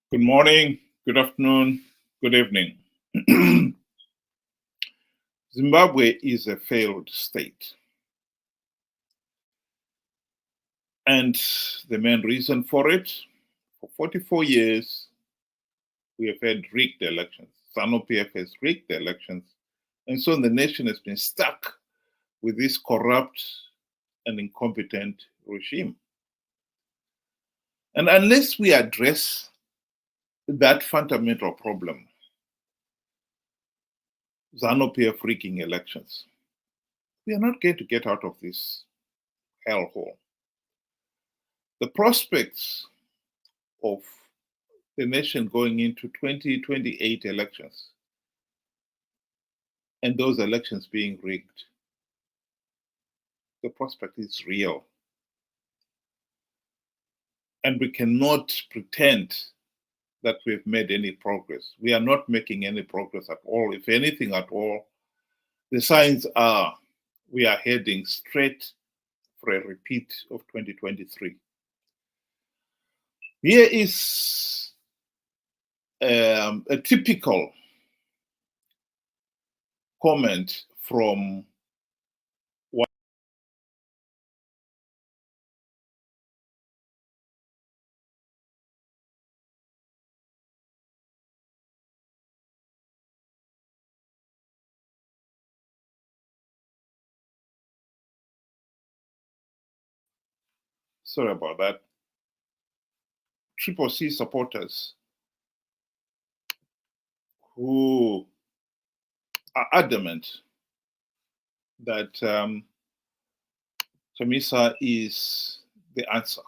Good morning, good afternoon, good evening. Zimbabwe is a failed state. And the main reason for it, for 44 years, we have had rigged elections. Zanu PF has rigged the elections. And so the nation has been stuck with this corrupt and incompetent regime. And unless we address that fundamental problem, Zanu PF rigging elections, we are not going to get out of this hellhole. The prospects of the nation going into 2028 elections and those elections being rigged, the prospect is real. And we cannot pretend that we've made any progress. We are not making any progress at all. If anything at all, the signs are we are heading straight for a repeat of 2023. Here is a typical comment from one. Sorry about that. Triple C supporters who are adamant that Chamisa is the answer.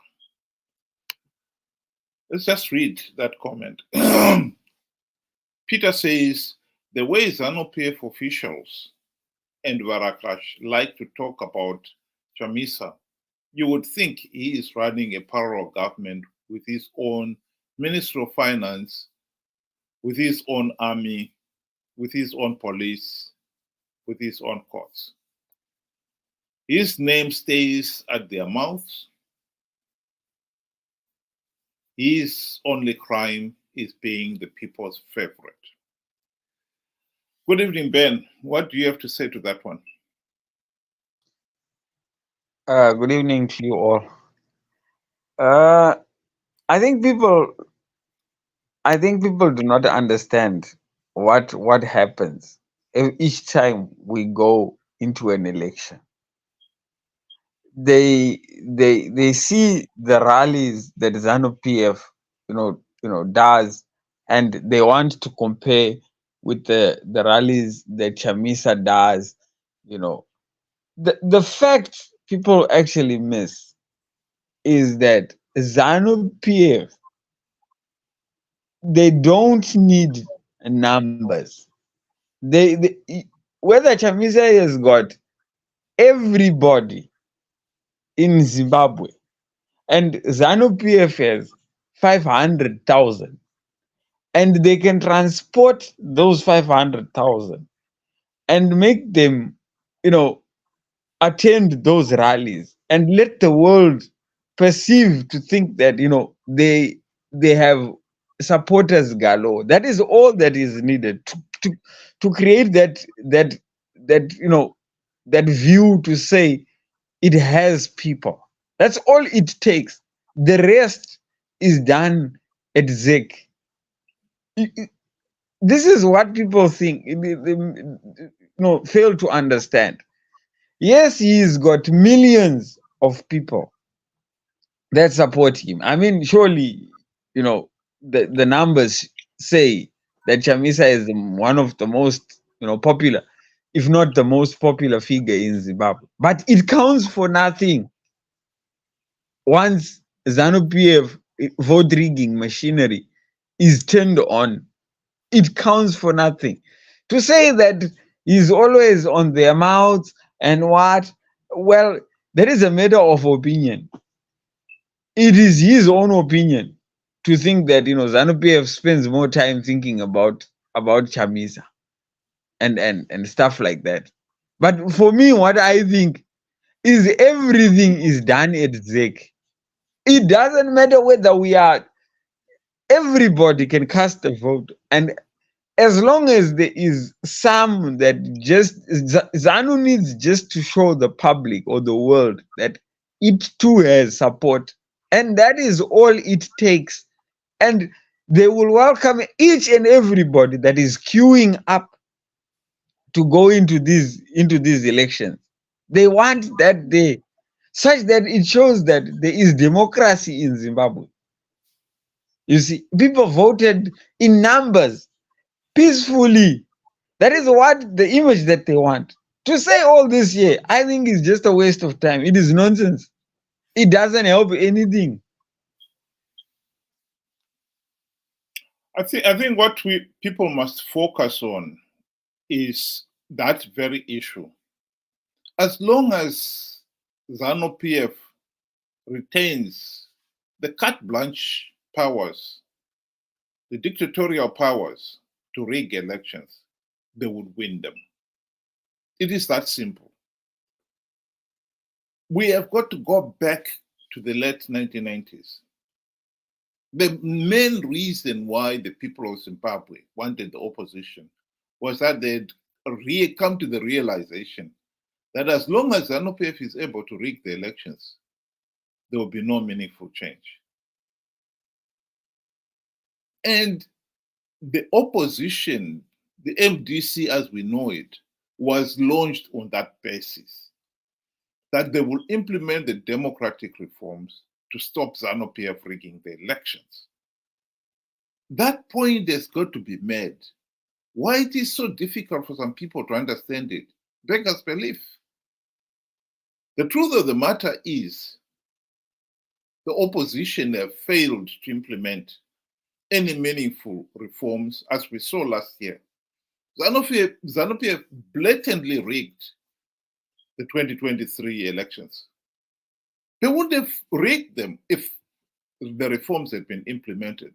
Let's just read that comment. Peter says, the way Zanu PF officials and varakashi like to talk about Chamisa, you would think he is running a parallel government with his own Ministry of Finance, with his own army, with his own police, with his own courts. His name stays at their mouths. His only crime is being the people's favorite. Good evening, Ben. What do you have to say to that one? Good evening to you all. I think people do not understand what happens each time we go into an election. They see the rallies that Zanu PF does, and they want to compare with the rallies that Chamisa does. The fact people actually miss is that Zanu PF, they don't need numbers. They whether Chamisa has got everybody in Zimbabwe and Zanu PF has 500,000, and they can transport those 500,000 and make them, attend those rallies and let the world perceive to think that they have supporters galore. That is all that is needed to create that view to say it has people. That's all it takes. The rest is done at ZEC. This is what people think, fail to understand. Yes, he's got millions of people that support him. I mean, surely, the numbers say that Chamisa is one of the most, popular, if not the most popular figure in Zimbabwe. But it counts for nothing once Zanu PF vote rigging machinery is turned on. It counts for nothing. To say that he's always on their mouths and what, well, that is a matter of opinion. It is his own opinion to think that Zanu PF spends more time thinking about Chamisa and stuff like that. But for me, what I think is everything is done at ZEC. It doesn't matter whether we are Everybody can cast a vote, and as long as there is some that just Zanu needs just to show the public or the world that it too has support, and that is all it takes. And they will welcome each and everybody that is queuing up to go into these elections. They want that day, such that it shows that there is democracy in Zimbabwe. You see, people voted in numbers peacefully. That is what the image that they want. To say all this here, I think is just a waste of time. It is nonsense. It doesn't help anything. I think what we people must focus on is that very issue. As long as Zanu PF retains the carte blanche powers, the dictatorial powers to rig elections, they would win them. It is that simple. We have got to go back to the late 1990s. The main reason why the people of Zimbabwe wanted the opposition was that they'd come to the realization that as long as ZANU PF is able to rig the elections, there will be no meaningful change. And the opposition, the MDC as we know it, was launched on that basis, that they will implement the democratic reforms to stop ZANU PF rigging the elections. That point has got to be made. Why it is so difficult for some people to understand it beggars belief. The truth of the matter is the opposition have failed to implement any meaningful reforms, as we saw last year. ZANU PF blatantly rigged the 2023 elections. They wouldn't have rigged them if the reforms had been implemented.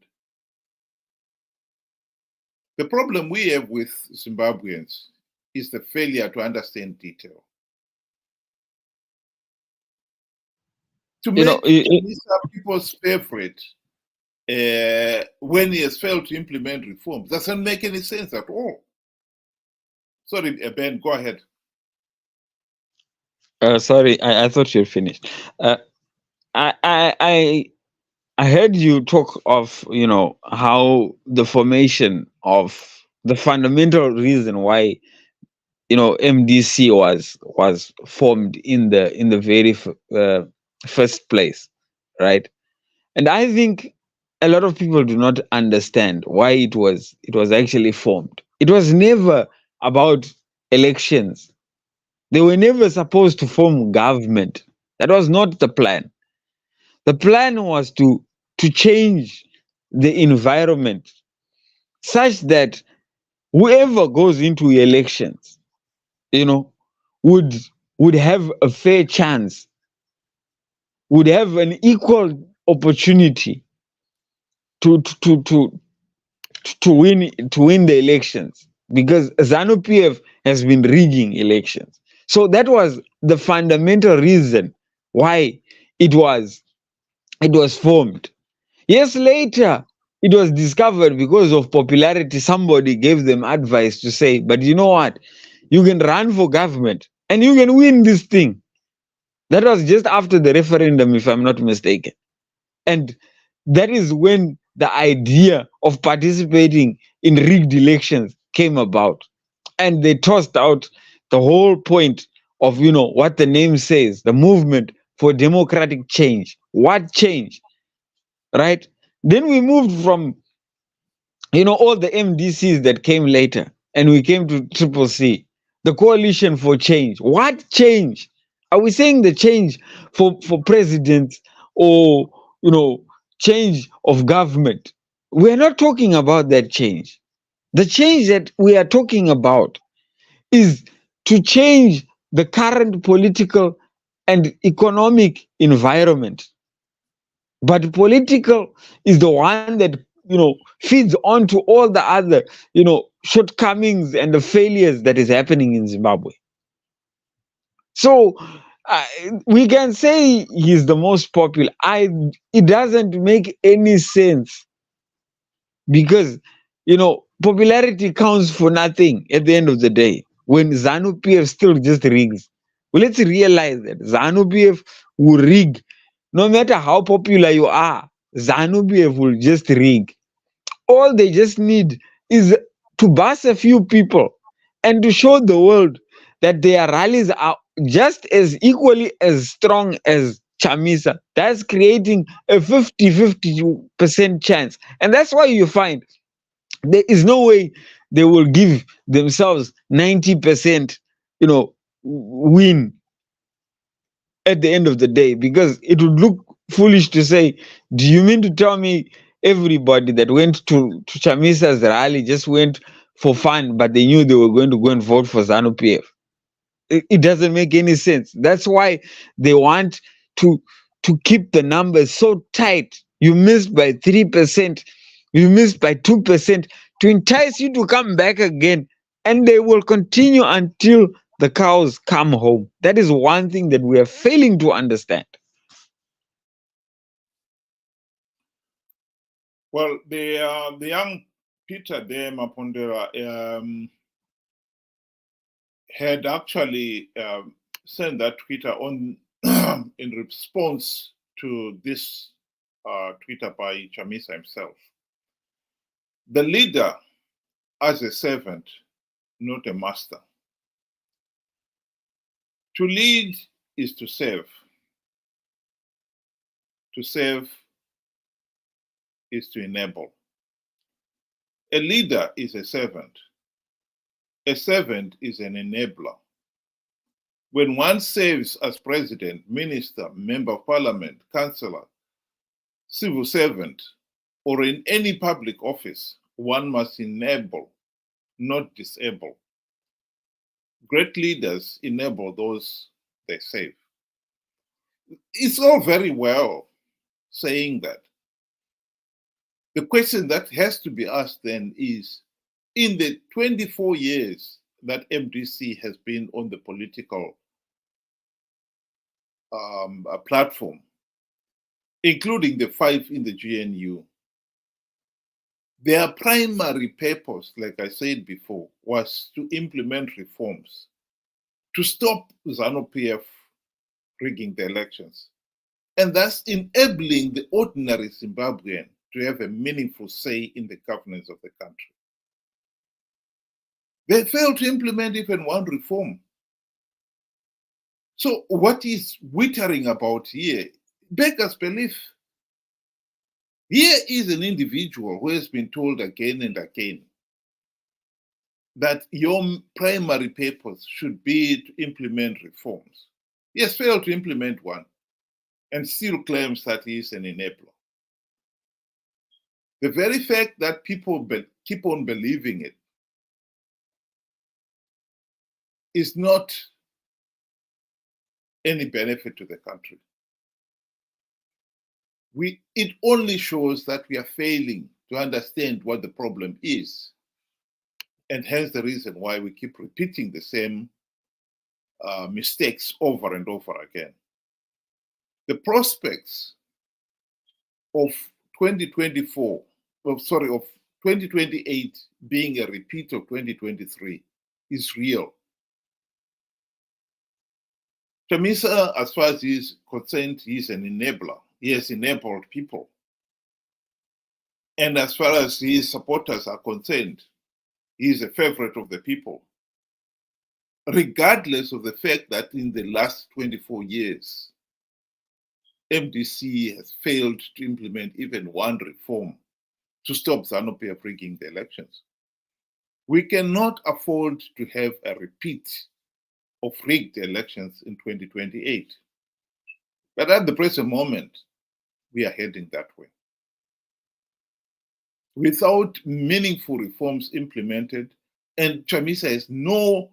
The problem we have with Zimbabweans is the failure to understand detail. To make Chamisa people's favorite when he has failed to implement reforms doesn't make any sense at all. Sorry, Ben, go ahead. Sorry, I thought you were finished. I heard you talk of how the formation of the fundamental reason why MDC was formed in the very first place, right? And I think a lot of people do not understand why it was actually formed. It was never about elections. They were never supposed to form government. That was not the plan. The plan was to change the environment such that whoever goes into elections, would have a fair chance, would have an equal opportunity to win the elections, because ZANU PF has been rigging elections. So that was the fundamental reason why it was formed. Years later, it was discovered because of popularity. Somebody gave them advice to say, but you know what? You can run for government and you can win this thing. That was just after the referendum, if I'm not mistaken. And that is when the idea of participating in rigged elections came about. And they tossed out the whole point of, what the name says, the movement for democratic change. What change? Right? Then we moved from, all the MDCs that came later, and we came to Triple C, the Coalition for Change. What change? Are we saying the change for president, or change of government? We're not talking about that change. The change that we are talking about is to change the current political and economic environment. But political is the one that feeds onto all the other shortcomings and the failures that is happening in Zimbabwe. So we can say he's the most popular. It doesn't make any sense because popularity counts for nothing at the end of the day when Zanu PF still just rigs. Well, let's realize that Zanu PF will rig no matter how popular you are. Zanu PF will just rig. All they just need is to bust a few people and to show the world that their rallies are just as equally as strong as Chamisa. That's creating a 50-50% chance. And that's why you find there is no way they will give themselves 90% win at the end of the day, because it would look foolish to say, do you mean to tell me everybody that went to Chamisa's rally just went for fun, but they knew they were going to go and vote for Zanu PF? It doesn't make any sense. That's why they want to keep the numbers so tight. You missed by 3%, you missed by 2%, to entice you to come back again, and they will continue until the cows come home. That is one thing that we are failing to understand. Well, the young Peter there, Mapondera, had actually sent that Twitter on in response to this Twitter by Chamisa himself. The leader as a servant, not a master. To lead is to serve. To serve is to enable. A leader is a servant. A servant is an enabler. When one serves as president, minister, member of parliament, councillor, civil servant, or in any public office, one must enable, not disable. Great leaders enable those they serve. It's all very well saying that. The question that has to be asked then is, in the 24 years that MDC has been on the political platform, including the 5 in the GNU, their primary purpose, like I said before, was to implement reforms, to stop Zanu PF rigging the elections, and thus enabling the ordinary Zimbabwean to have a meaningful say in the governance of the country. They failed to implement even one reform. So what is wittering about here beggars belief. Here is an individual who has been told again and again that your primary purpose should be to implement reforms. He has failed to implement one and still claims that he is an enabler. The very fact that people keep on believing it is not any benefit to the country. It only shows that we are failing to understand what the problem is, and hence the reason why we keep repeating the same mistakes over and over again. The prospects of 2024, of 2028 being a repeat of 2023 is real. Chamisa, as far as he is concerned, he is an enabler. He has enabled people. And as far as his supporters are concerned, he is a favorite of the people, regardless of the fact that in the last 24 years, MDC has failed to implement even one reform to stop Zanu PF rigging the elections. We cannot afford to have a repeat of rigged elections in 2028. But at the present moment, we are heading that way. Without meaningful reforms implemented, and Chamisa has no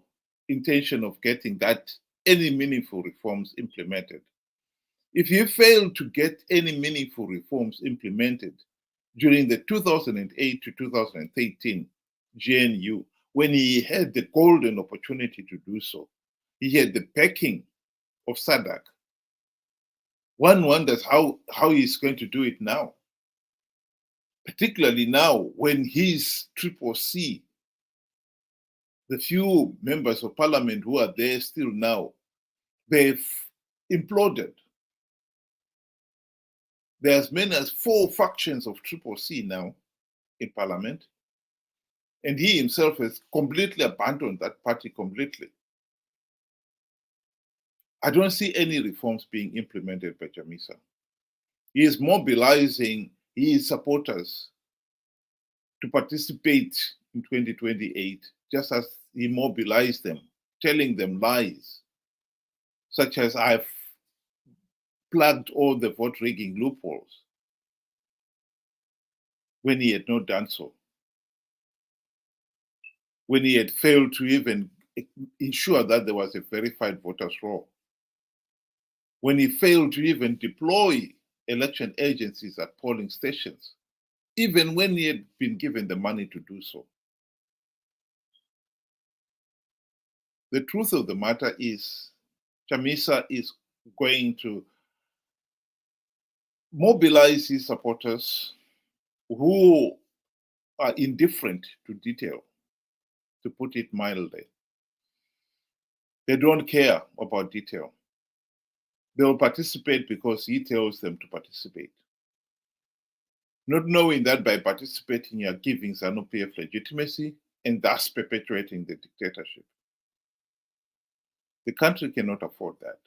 intention of getting any meaningful reforms implemented. If you fail to get any meaningful reforms implemented during the 2008 to 2013 GNU, when he had the golden opportunity to do so, he had the backing of SADC. One wonders how he's going to do it now. particularly now when his Triple C, the few members of parliament who are there still now, they've imploded. There are as many as 4 factions of Triple C now in parliament. And he himself has completely abandoned that party completely. I don't see any reforms being implemented by Chamisa. He is mobilizing his supporters to participate in 2028, just as he mobilized them, telling them lies, such as I've plugged all the vote rigging loopholes, when he had not done so. When he had failed to even ensure that there was a verified voters roll. When he failed to even deploy election agencies at polling stations, even when he had been given the money to do so. The truth of the matter is, Chamisa is going to mobilize his supporters who are indifferent to detail, to put it mildly. They don't care about detail. They will participate because he tells them to participate. Not knowing that by participating, you are giving Zanu PF legitimacy and thus perpetuating the dictatorship. The country cannot afford that.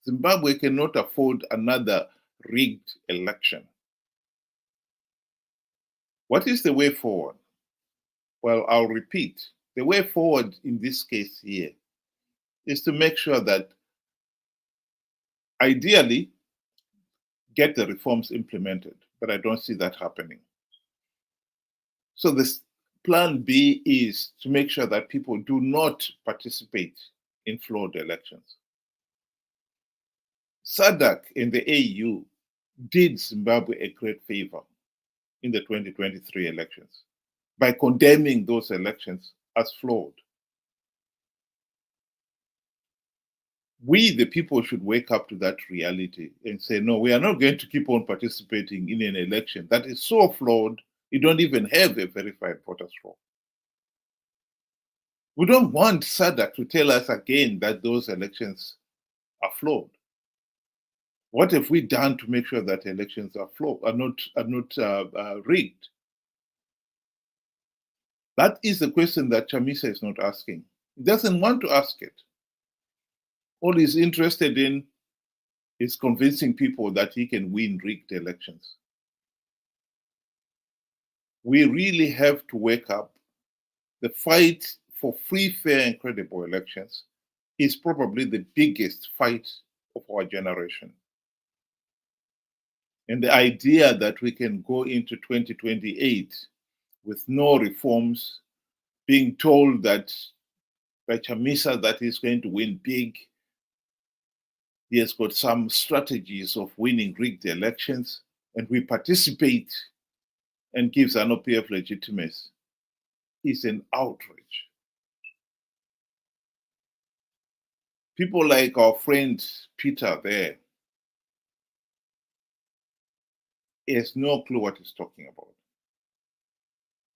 Zimbabwe cannot afford another rigged election. What is the way forward? Well, I'll repeat. The way forward in this case here is to make sure that ideally get the reforms implemented, but I don't see that happening. So this plan B is to make sure that people do not participate in flawed elections. SADC and the AU did Zimbabwe a great favor in the 2023 elections by condemning those elections as flawed. We, the people, should wake up to that reality and say, no, we are not going to keep on participating in an election that is so flawed, you don't even have a verified voters roll. We don't want SADC to tell us again that those elections are flawed. What have we done to make sure that elections are flawed, are not rigged? That is the question that Chamisa is not asking. He doesn't want to ask it. All he's interested in is convincing people that he can win rigged elections. We really have to wake up. The fight for free, fair, and credible elections is probably the biggest fight of our generation. And the idea that we can go into 2028 with no reforms, being told that by Chamisa that he's going to win big, he has got some strategies of winning rigged elections, and we participate and give Zanu PF legitimacy, is an outrage. People like our friend Peter there has no clue what he's talking about.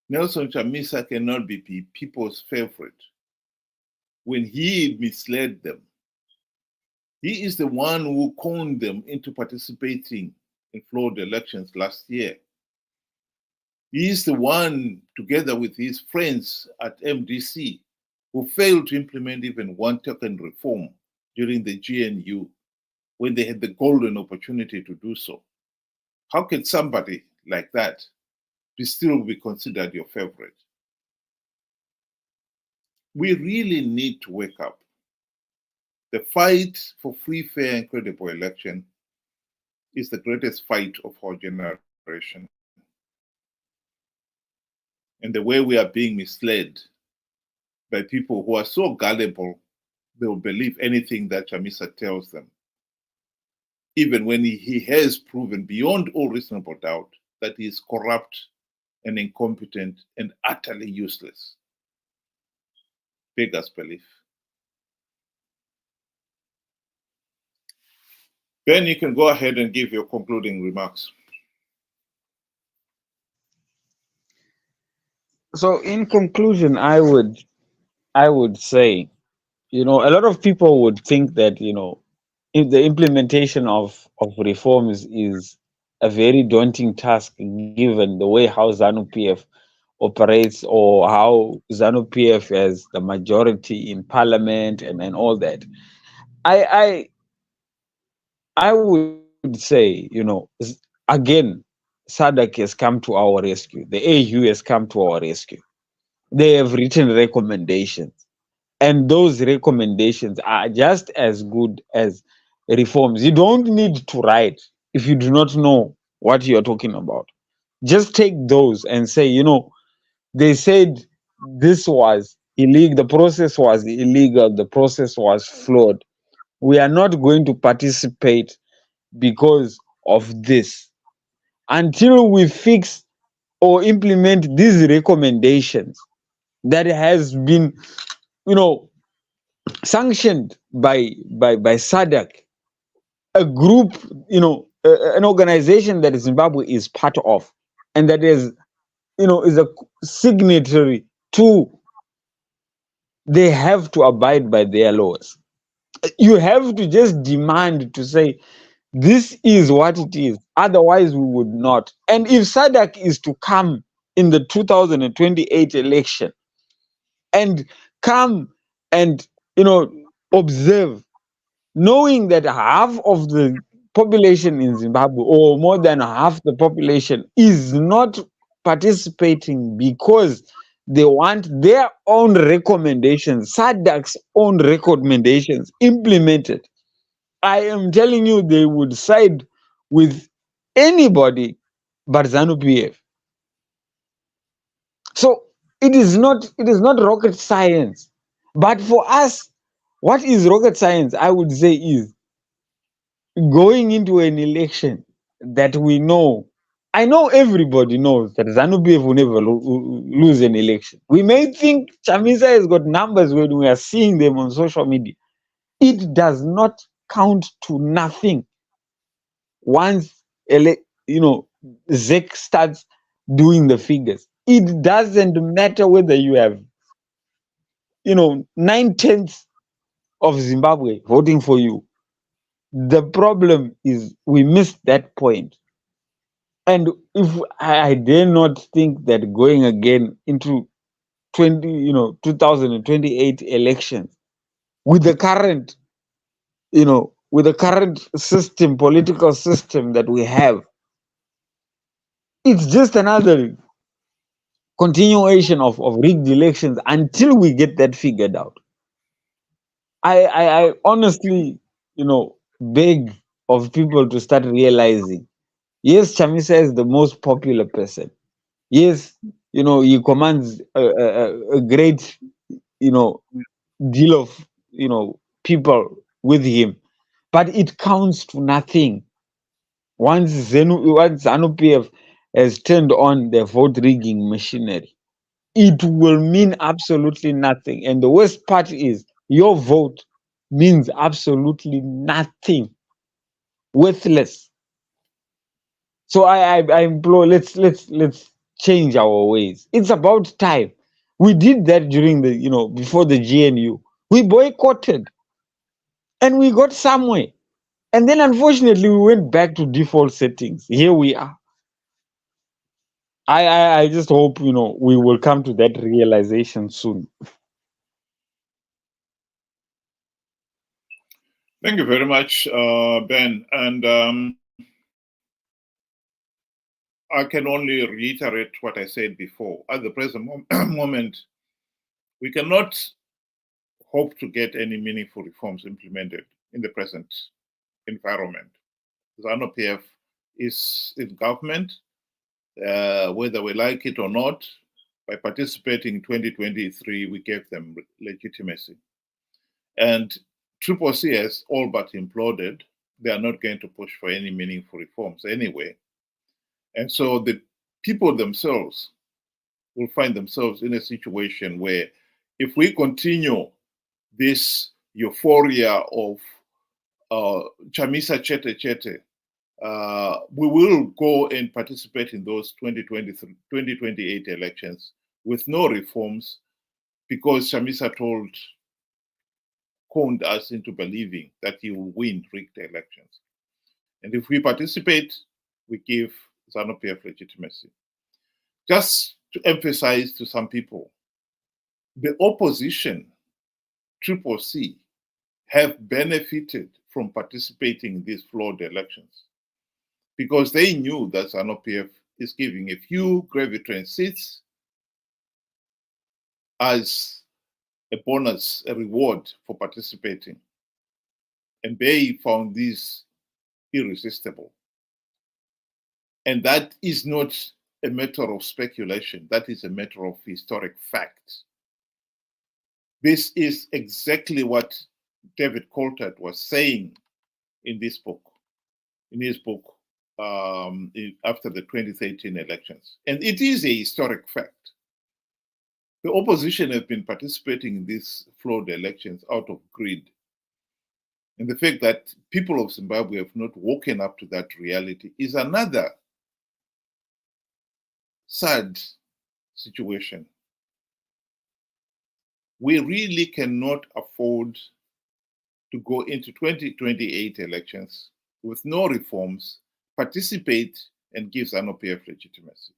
Nelson Chamisa cannot be people's favorite when he misled them. He is the one who conned them into participating in flawed elections last year. He is the one, together with his friends at MDC, who failed to implement even one token reform during the GNU when they had the golden opportunity to do so. How can somebody like that still be considered your favorite? We really need to wake up. The fight for free, fair, and credible election is the greatest fight of our generation. And the way we are being misled by people who are so gullible, they will believe anything that Chamisa tells them, even when he has proven beyond all reasonable doubt that he is corrupt and incompetent and utterly useless. Beggars belief. Ben, you can go ahead and give your concluding remarks. So in conclusion, I would say, a lot of people would think that, if the implementation of reforms is a very daunting task given the way how ZANU PF operates, or how ZANU PF has the majority in parliament, and all that. I would say, again, SADC has come to our rescue. The AU has come to our rescue. They have written recommendations, and those recommendations are just as good as reforms. You don't need to write if you do not know what you're talking about. Just take those and say, they said this was illegal, the process was illegal, the process was flawed. We are not going to participate because of this until we fix or implement these recommendations that has been, you know sanctioned by SADC, a group, an organization that Zimbabwe is part of, and that is a signatory to. They have to abide by their laws. You have to just demand to say this is what it is. Otherwise, we would not. And if SADC is to come in the 2028 election and come and observe, knowing that half of the population in Zimbabwe, or more than half the population, is not participating because they want their own recommendations, SADC's own recommendations implemented, I am telling you, they would side with anybody but ZANU PF. So it is not rocket science. But for us, what is rocket science? I would say is going into an election that we know. I know everybody knows that ZANU PF will never lose an election. We may think Chamisa has got numbers when we are seeing them on social media. It does not count to nothing once ZEC starts doing the figures. It doesn't matter whether you have 9/10 of Zimbabwe voting for you. The problem is we missed that point. And if I dare not think that going again into 2028 elections with the current, system, political system that we have, it's just another continuation of rigged elections until we get that figured out. I honestly, beg of people to start realizing, yes, Chamisa is the most popular person. Yes, he commands a great, you know, deal of, people with him, but it counts to nothing once ZANU PF has turned on the vote rigging machinery. It will mean absolutely nothing. And the worst part is your vote means absolutely nothing, worthless. So I implore, let's change our ways. It's about time. We did that during before the GNU. We boycotted and we got somewhere. And then unfortunately we went back to default settings. Here we are. I just hope we will come to that realization soon. Thank you very much, Ben. And I can only reiterate what I said before. At the present moment, we cannot hope to get any meaningful reforms implemented in the present environment. ZANU PF is in government, whether we like it or not. By participating in 2023, we gave them legitimacy. And CCC has all but imploded. They are not going to push for any meaningful reforms anyway. And so the people themselves will find themselves in a situation where if we continue this euphoria of Chamisa Chete Chete, we will go and participate in those 2028 elections with no reforms because Chamisa conned us into believing that he will win rigged elections. And if we participate, we give Zanu PF legitimacy. Just to emphasize to some people, the opposition, Triple C, have benefited from participating in these flawed elections because they knew that Zanu PF is giving a few Gravitrain seats as a bonus, a reward for participating. And they found this irresistible. And that is not a matter of speculation, that is a matter of historic fact. This is exactly what David Coulthard was saying in this book, after the 2013 elections. And it is a historic fact. The opposition have been participating in these flawed elections out of greed. And the fact that people of Zimbabwe have not woken up to that reality is another sad situation. We really cannot afford to go into 2028 elections with no reforms, participate, and give Zanu PF legitimacy.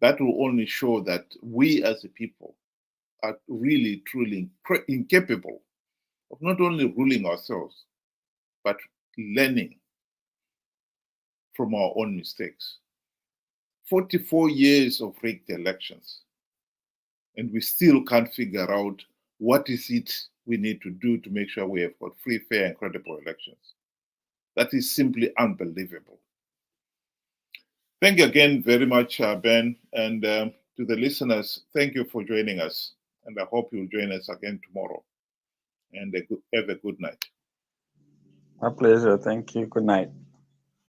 That will only show that we as a people are really, truly incapable of not only ruling ourselves, but learning from our own mistakes. 44 years of rigged elections, and we still can't figure out what is it we need to do to make sure we have got free, fair, and credible elections. That is simply unbelievable. Thank you again very much, Ben, and to the listeners, thank you for joining us, and I hope you'll join us again tomorrow. And have a good night. My pleasure. Thank you. Good night.